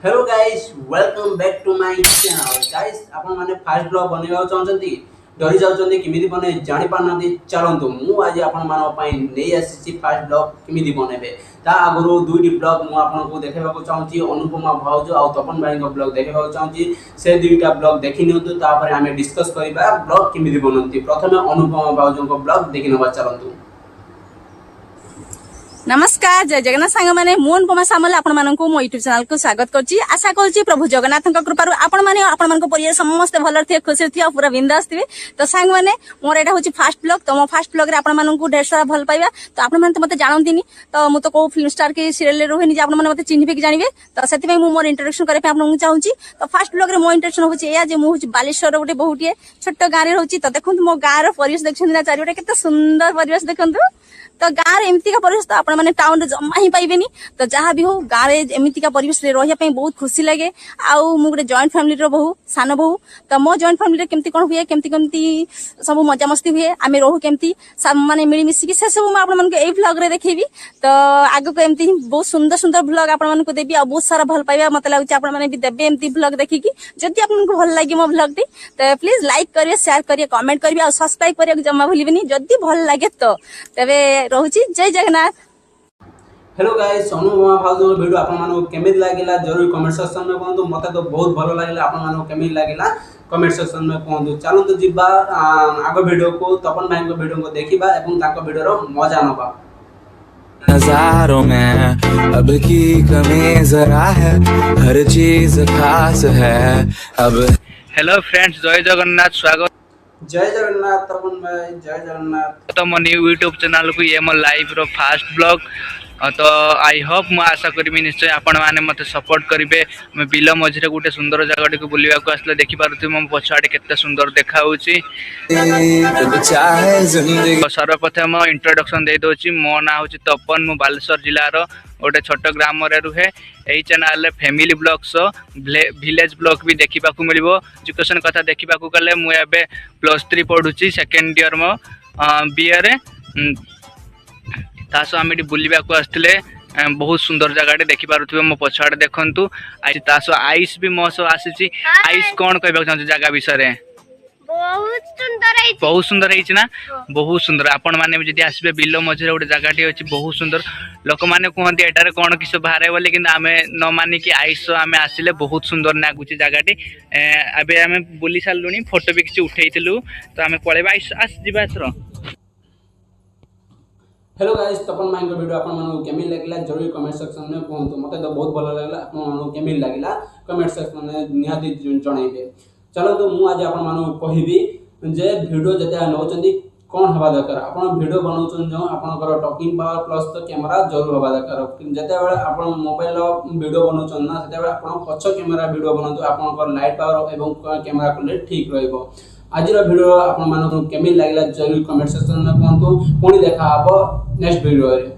Hello guys welcome back to my channel guys आपण माने fast blog बनेबा चाहछंती डरी जाउछंती किमिति बने जानि पानांती चलंतु मु आज आपण मानो पई नै आसीची फास्ट ब्लॉग किमिति बनेबे ता आगरो दुईटी ब्लॉग मु आपण को देखेबा को चाहूची अनुपमा भाउज आ तपन भाई को ब्लॉग देखेबा को चाहूची से दुईटा ब्लॉग देखि नियंतु तापर हमें डिस्कस करिबा ब्लॉग किमिति बनंती प्रथमे अनुपमा भाउज को ब्लॉग देखि नबा चलंतु। नमस्कार जय जगन्नाथ सांग माने मु अनुपमा सामल आपण माननकु मो यूट्यूब चैनल को स्वागत करची। आशा करची प्रभु जगन्नाथ कृपारु आपण माने आपण मानको परिवार समस्त भलर थे खुशी थे पूरा बिंदास थे। तो सांग माने मोर एटा होची फास्ट ब्लॉग तो मो फास्ट ब्लॉग रे आपण माननकु ढेर सारा भल पाइबा। तो आपण माने तो मते जानंतीनी तो मु तो को फिल्म स्टार के सीरियल रे रोहिनी जे आपण माने मते चिन्हिबे कि जानिबे तो सेति पई मु मोर इंट्रोडक्शन करे पे आपन चाहूची। तो फास्ट ब्लॉग रे मो इंट्रोडक्शन होची एया जे मु होची बालेश्वर गोटे बहुटिए छोट गां रे रहउची। तो देखंतु मो गां रो परिवेश देखछन ना चारियोटे केते सुंदर परिवेश देखंतु। तो गाँ रे एमती का परिवेश तो आपण माने टाउन रे जम्मा ही पाइबेनी। तो जहाँ भी हो गाँ रे एमती का परिवेश रे रहिया पई बहुत खुशी लागे। आउ मु गोटे जॉइंट फैमिली रो बहु सान बहु तो मो जॉइंट फैमिली रे केमती कोन हुए केमती सब मजा मस्ती हुए आमे रहू केमती सब माने मिली मिसी कि से सब आपण मानको एई व्लॉग रे देखेबी। तो आगो को एमती बहुत सुंदर सुंदर व्लॉग आपण मानको देबी आ बहुत सारा भल पाइबा मते लागुची आपण माने भी देबे एमती व्लॉग देखि कि जदि आपनको भल लागी मो व्लॉग टी तो प्लीज लाइक करिए शेयर करिए कमेंट करिए और सब्सक्राइब करिए जम्मा भूलिबेनी जदि भल लागे तो तबे रहूची। जय जगन्नाथ। हेलो गाइस अनुपमा भाउज वीडियो आपण मानो केमिति लागिला जरूर कमेंट सेक्शन में कहंतु। मते तो बहुत भलो लागिला आपण मानो केमिति लागिला कमेंट सेक्शन में कहंतु। चलंतु जिबा आगो वीडियो को तपन भाई को वीडियो को देखिबा एवं ताको वीडियो रो मजा नबा। नजारों में अब की कमी जरा है हर चीज खास है अब। हेलो फ्रेंड्स जय जगन्नाथ स्वागत जय जगन्नाथ तपन भाई जय जगन्नाथ। तो मो न्यू यूट्यूब चैनल को ये मो लाइव रो फास्ट ब्लॉग तो आई होप मु आशा करी निश्चय आपण माने मते सपोर्ट करिवे। मैं बिल मझे गोटे सुंदर जगह को बुलवा को आसले देखि पारुथि मो पछाड़े केते सुंदर देखा होची। सर्वप्रथम इंट्रोडक्शन दे दोची मो ना होची तपन मु बालेश्वर जिल्ला रो गोटे छोट ग्राम रे रुहे। एई चैनल रे फैमिली ब्लॉग्स विलेज ब्लॉग भी देखिबा को मिलिबो। एजुकेशन कथा देखिबा को गले मु एबे +3 पढुची सेकंड ईयर मो बीए रे तासो आमे बुलवा को आसले बहुत सुंदर जगह देखि पारुथबे मो पछाड़ देखंतु। आज तासो आइस भी मो सो आसीची। आइस कोन कहबा चाहू जगह विषय रे बहुत सुंदर है ना बहुत सुंदर। आपण माने जदि आसबे बिल मझे गोटे जगह अच्छी बहुत सुंदर लोक मैंने कहते एटारे कौन किस बाहर बोले कि आम न मानिक आइस आम आसिले बहुत सुंदर नागुची जगहटी। एबे आम बुली सारूँ फोटो भी किसी उठेलु तो आम पलैबा आइस आस जीवा एथर। हेलो गाइस तपन भाई को वीडियो आपण मानो केमिति लागिला जरूर कमेंट सेक्शन में कहंतु। मते तो बहुत भलो लागला आपण मानो केमिति लागिला कमेंट सेक्शन में निहाती जणाइबे। चलो तो मु आज आपण मानो कहिबी जे वीडियो जते नौचंदी कोन हवा दरकार। आपण वीडियो बनाउछन जो आपनकर टॉकिंग पावर प्लस तो कैमरा जरूर हवा दरकार। जते बेले आपण मोबाइल रो वीडियो बनाउछन ना सेते बेले आपण पछ कैमरा वीडियो बनाउतो आपनकर लाइट पावर एवं कैमरा क्वालिटी ठीक रहइबो। आज वीडियो आपण मानो केमिति लागिला जरूर कमेंट सेक्शन में कहंतु। पुणी देखा हबो नेक्स्ट वीडियो रे।